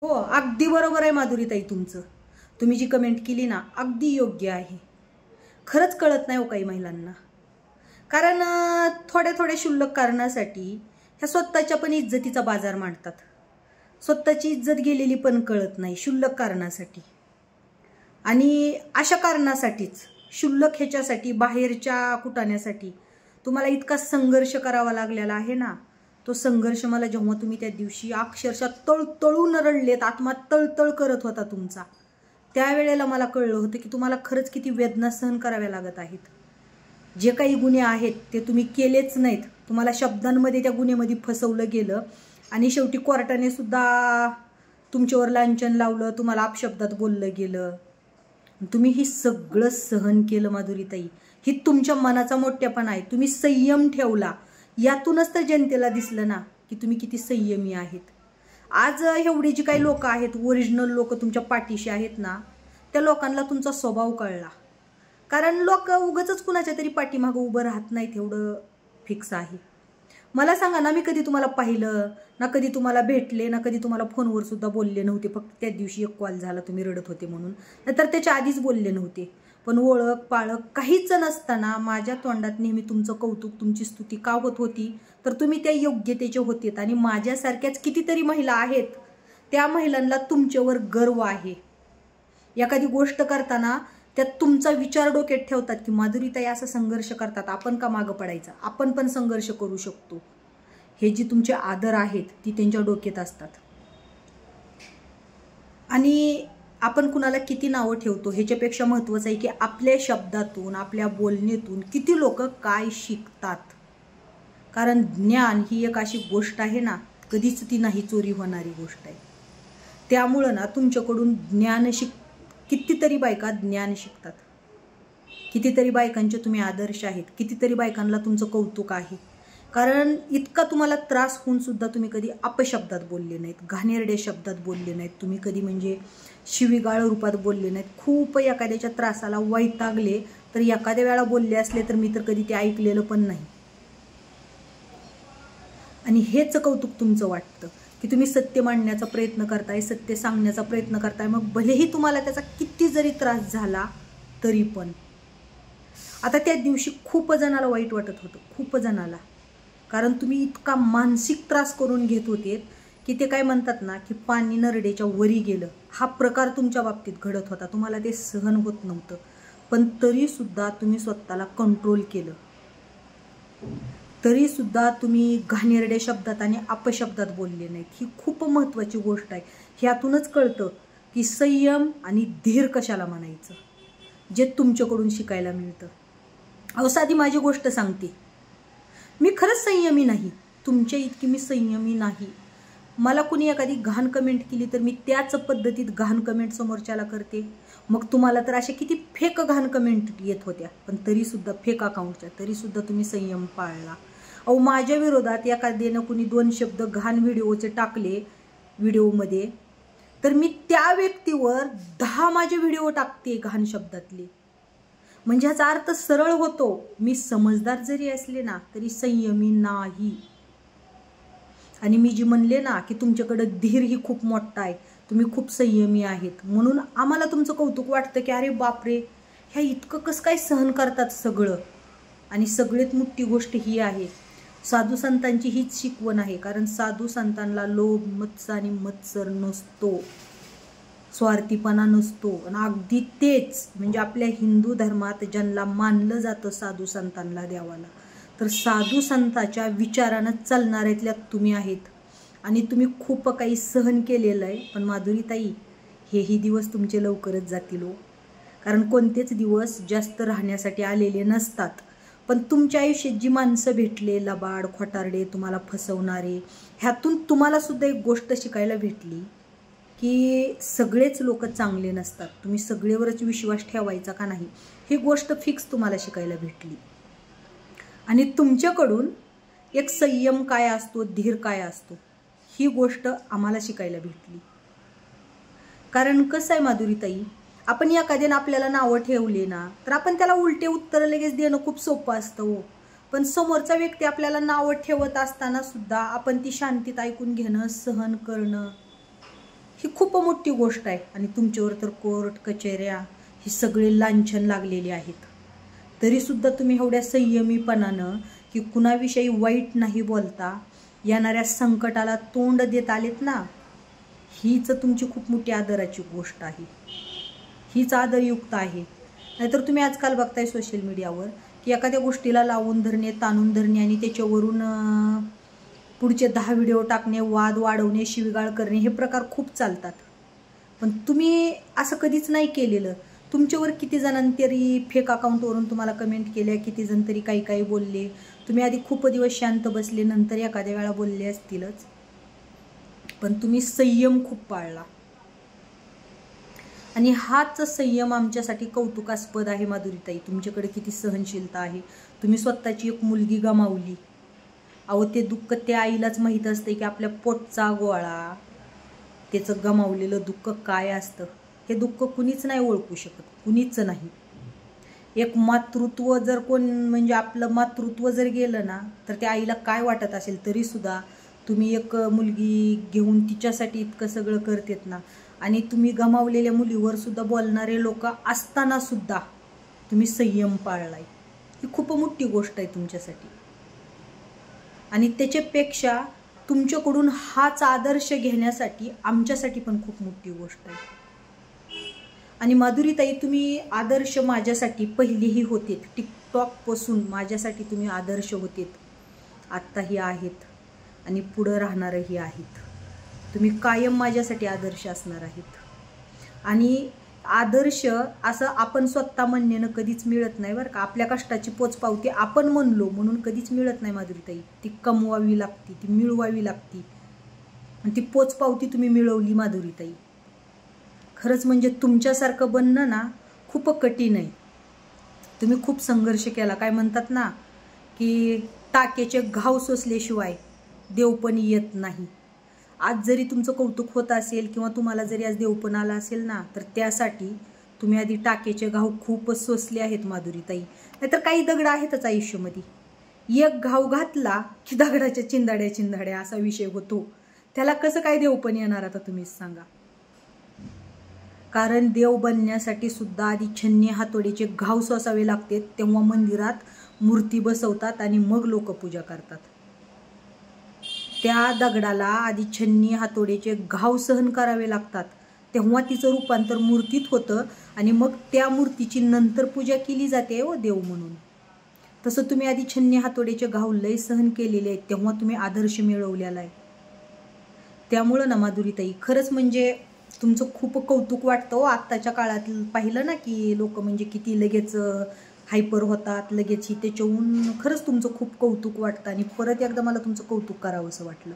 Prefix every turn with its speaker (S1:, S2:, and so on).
S1: हो, अगदी बरोबर आहे माधुरीताई तुमचं. तुम्ही जी कमेंट केली ना अगदी योग्य आहे. खरंच कळत नाही हो काही महिलांना. कारण थोड्या थोड्या क्षुल्लक कारणासाठी ह्या स्वतःच्या पण इज्जतीचा बाजार मांडतात. स्वतःची इज्जत गेलेली पण कळत नाही क्षुल्लक कारणासाठी. आणि अशा कारणासाठीच क्षुल्लक ह्याच्यासाठी बाहेरच्या कुटाण्यासाठी तुम्हाला इतका संघर्ष करावा लागलेला आहे ना. तो संघर्ष मला जेव्हा तुम्ही त्या दिवशी अक्षरशः तळतळून रडलेत, आत्मा तळतळ करत होता तुमचा, त्यावेळेला मला कळलं होतं की तुम्हाला खरंच किती वेदना सहन कराव्या लागत आहेत. जे काही गुन्हे आहेत ते तुम्ही केलेच नाहीत. तुम्हाला शब्दांमध्ये त्या गुन्ह्यामध्ये फसवलं गेलं आणि शेवटी कोर्टाने सुद्धा तुमच्यावर लांछन लावलं, तुम्हाला अपशब्दात बोललं गेलं. तुम्ही ही सगळं सहन केलं माधुरीताई. ही तुमच्या मनाचा मोठेपणा आहे. तुम्ही संयम ठेवला. यातूनच तर जनतेला दिसलं ना की तुम्ही किती संयमी आहेत. आज एवढी जी काही लोक आहेत, ओरिजिनल लोक तुमच्या पाठीशी आहेत ना, त्या लोकांना तुमचा स्वभाव कळला. कारण लोक उगाचच कुणाच्या तरी पाठीमागं उभं राहत नाहीत, एवढं फिक्स आहे. मला सांगा ना, मी कधी तुम्हाला पाहिलं ना, कधी तुम्हाला भेटले ना, कधी तुम्हाला फोनवर सुद्धा बोलले नव्हते. फक्त त्या दिवशी एक कॉल झाला, तुम्ही रडत होते म्हणून, नाहीतर त्याच्या आधीच बोलले नव्हते. पण ओळख पाळख काहीच नसताना माझ्या तोंडात नेहमी तुमचं कौतुक, तुमची स्तुती का होत होती, तर तुम्ही त्या योग्यतेचे होतेत. आणि माझ्यासारख्याच कितीतरी महिला आहेत, त्या महिलांना तुमच्यावर गर्व आहे. एखादी गोष्ट करताना त्यात तुमचा विचार डोक्यात ठेवतात की माधुरीताई असा संघर्ष करतात, आपण का मागं पडायचा, आपण पण संघर्ष करू शकतो. हे जी तुमचे आदर आहेत ती त्यांच्या डोक्यात असतात. आणि आपण कुणाला किती नावं ठेवतो ह्याच्यापेक्षा महत्त्वाचं आहे की आपल्या शब्दातून, आपल्या बोलण्यातून किती लोक काय शिकतात. कारण ज्ञान ही एक अशी गोष्ट आहे ना, कधीच ती नाही चोरी होणारी गोष्ट आहे. त्यामुळं ना तुमच्याकडून कितीतरी बायका ज्ञान शिकतात. कितीतरी बायकांचे तुम्ही आदर्श आहेत. कितीतरी बायकांना तुमचं कौतुक आहे. कारण इतका तुम्हाला त्रास होऊन सुद्धा तुम्ही कधी अपशब्दात बोलले नाहीत, घाणेरड्या शब्दात बोलले नाहीत, तुम्ही कधी म्हणजे शिवीगाळ रूपात बोलले नाहीत. खूप एखाद्याच्या त्रासाला वैतागले तर एखाद्या वेळा बोलले असले तर मी तर कधी ते ऐकलेलं पण नाही. आणि हेच कौतुक तुमचं वाटतं की तुम्ही सत्य मांडण्याचा प्रयत्न करताय, सत्य सांगण्याचा प्रयत्न करताय. मग भलेही तुम्हाला त्याचा किती जरी त्रास झाला तरी पण. आता त्या दिवशी खूप जणाला वाईट वाटत होतं, खूप जणाला. कारण तुम्ही इतका मानसिक त्रास करून घेत होते की ते काय म्हणतात ना की पाणी नरडेच्या वरी गेलं, हा प्रकार तुमच्या बाबतीत घडत होता. तुम्हाला ते सहन होत नव्हतं, पण तरीसुद्धा तुम्ही स्वतःला कंट्रोल केलं. तरीसुद्धा तुम्ही घाणेरड्या शब्दात आणि अपशब्दात बोलले नाहीत. ही खूप महत्त्वाची गोष्ट आहे. ह्यातूनच कळतं की संयम आणि धीर कशाला म्हणायचं, जे तुमच्याकडून शिकायला मिळतं. अहो, साधी माझी गोष्ट सांगते. मी खरंच संयमी नाही, तुमच्या इतकी मी संयमी नाही. मला कुणी एखादी घाण कमेंट केली तर मी त्याच पद्धतीत घाण कमेंट समोरच्याला करते. मग तुम्हाला तर अशा किती फेक घाण कमेंट येत होत्या, पण तरीसुद्धा फेक अकाउंटच्या, तरीसुद्धा तुम्ही संयम पाळला. अहो, माझ्या विरोधात एखाद्यानं कुणी 2 शब्द घाण व्हिडिओचे टाकले व्हिडिओमध्ये, तर मी त्या व्यक्तीवर 10 माझे व्हिडिओ टाकते घाण शब्दातले. म्हणजे ह्याचा अर्थ सरळ होतो, मी समजदार जरी असले ना तरी संयमी नाही. आणि मी जी म्हणले ना की तुमच्याकडे धीर ही खूप मोठा आहे, तुम्ही खूप संयमी आहेत, म्हणून आम्हाला तुमचं कौतुक वाटतं की अरे बापरे, ह्या इतकं कसं काय सहन करतात सगळं. आणि सगळ्यात मोठी गोष्ट ही आहे, साधू संतांची हीच शिकवण आहे. कारण साधू संतांना लोभ, मत्सर आणि मत्सर नसतो, स्वार्थीपणा नसतो. आणि अगदी तेच म्हणजे आपल्या हिंदू धर्मात ज्यांना मानलं जातं साधू संतांना देवाला, तर साधू संतांच्या विचारानं चालणाऱ्यातल्या तुम्ही आहेत. आणि तुम्ही खूप काही सहन केलेलं आहे. पण माधुरीताई, हेही दिवस तुमचे लवकरच जातील हो. कारण कोणतेच दिवस जास्त राहण्यासाठी आलेले नसतात. पण तुमच्या आयुष्यात जी माणसं भेटले, लबाड, खोटारडे, तुम्हाला फसवणारे, ह्यातून तुम्हाला सुद्धा एक गोष्ट शिकायला भेटली की सगळेच लोक चांगले नसतात. तुम्ही सगळेवरच विश्वास ठेवायचा का नाही, ही गोष्ट फिक्स तुम्हाला शिकायला भेटली. आणि तुमच्याकडून एक संयम काय असतो, धीर काय असतो, ही गोष्ट आम्हाला शिकायला भेटली. कारण कसं आहे माधुरीताई, आपण एखाद्यानं आपल्याला नावं ठेवले ना तर आपण त्याला उलटे उत्तर लगेच देणं खूप सोपं असतं हो. पण समोरचा व्यक्ती आपल्याला नावं ठेवत असताना सुद्धा आपण ती शांतीत ऐकून घेणं, सहन करणं, ही खूप मोठी गोष्ट आहे आणि तुमच्यावर तर कोर्ट कचेऱ्या ही सगळे लांछन लागलेली आहेत. तरीसुद्धा तुम्ही एवढ्या संयमीपणानं की कुणाविषयी वाईट नाही बोलता येणाऱ्या संकटाला तोंड देत आलेत ना, हीच तुमची खूप मोठी आदराची गोष्ट आहे, हीच आदरयुक्त आहे. नाहीतर तुम्ही आजकाल बघताय सोशल मीडियावर की एखाद्या गोष्टीला लावून धरणे, ताणून धरणे आणि त्याच्यावरून पुढचे 10 व्हिडिओ टाकणे, वाद वाढवणे, शिवीगाळ करणे हे प्रकार खूप चालतात. पण तुम्ही असं कधीच नाही केलेलं. तुमच्यावर किती जणांनी तरी फेक अकाउंटवरून तुम्हाला कमेंट केल्या, किती जण तरी काही काही बोलले. तुम्ही आधी खूप दिवस शांत बसले, नंतर एखाद्या वेळा बोलले असतीलच, पण तुम्ही संयम खूप पाळला आणि हाच संयम आमच्यासाठी कौतुकास्पद आहे. माधुरीताई, तुमच्याकडे किती सहनशीलता आहे. तुम्ही स्वतःची एक मुलगी गमावली. अहो, ते दुःख त्या आईलाच माहीत असते की आपल्या पोटचा गोळा, त्याचं गमावलेलं दुःख काय असतं. हे दुःख कुणीच नाही ओळखू शकत, कुणीच नाही. एक मातृत्व जर कोण म्हणजे आपलं मातृत्व जर गेलं ना, तर त्या आईला काय वाटत असेल. तरीसुद्धा तुम्ही एक मुलगी घेऊन तिच्यासाठी इतकं सगळं करतेत ना, आणि तुम्ही गमावलेल्या मुलीवर सुद्धा बोलणारे लोक असताना सुद्धा तुम्ही संयम पाळलाय. ही खूप मोठी गोष्ट आहे तुमच्यासाठी. आणि त्याच्यापेक्षा तुमच्याकडून हाच आदर्श घेण्यासाठी आमच्यासाठी पण खूप मोठी गोष्ट आहे. आणि माधुरीताई, तुम्ही आदर्श माझ्यासाठी पहिलेही होतेत. टिकटॉकपासून माझ्यासाठी तुम्ही आदर्श होतेत, आत्ताही आहेत आणि पुढं राहणारही आहेत. तुम्ही कायम माझ्यासाठी आदर्श असणार आहेत. आणि आदर्श असं आपण स्वतः म्हणण्यानं कधीच मिळत नाही बरं का. आपल्या कष्टाची पोचपावती आपण म्हणलो म्हणून कधीच मिळत नाही माधुरीताई. ती कमवावी लागती, ती मिळवावी लागती, आणि ती पोचपावती तुम्ही मिळवली माधुरीताई. खरंच म्हणजे तुमच्यासारखं बनणं ना खूप कठीण आहे. तुम्ही खूप संघर्ष केला. काय म्हणतात ना की टाकेचे घाव सोसल्याशिवाय देव पण येत नाही. आज जरी तुमचं कौतुक होत असेल किंवा तुम्हाला जरी आज देव पण आला असेल ना, तर त्यासाठी तुम्ही आधी टाकेचे घाव खूपच सोसले आहेत माधुरीताई. नाहीतर काही दगड आहेतच आयुष्यामध्ये. एक घाव घातला की दगडाच्या चिंधाड्या चिंधाड्या असा विषय होतो. त्याला कसं काय देव पण येणार आता तुम्हीच सांगा. कारण देव बनण्यासाठी सुद्धा आधी छन्नी हातोडीचे घाव सोसावे लागतात. तेव्हा मंदिरात मूर्ती बसवतात आणि मग लोक पूजा करतात. त्या दगडाला आधी छन्नी हातोडीचे घाव सहन करावे लागतात, तेव्हा तिचं रूपांतर मूर्तीत होतं आणि मग त्या मूर्तीची नंतर पूजा केली जाते हो देव म्हणून. तसं तुम्ही आधी छन्नी हातोडीचे घाव लय सहन केलेले आहेत, तेव्हा तुम्ही आदर्श मिळवलेला आहे. त्यामुळं ना माधुरीताई, खरंच म्हणजे तुमचं खूप कौतुक वाटतं हो. आत्ताच्या काळात पाहिलं ना की लोक म्हणजे किती लगेच हायपर होतात, लगेच त्याच्याहून खरंच तुमचं खूप कौतुक वाटतं. आणि परत एकदा मला तुमचं कौतुक करावं असं वाटलं.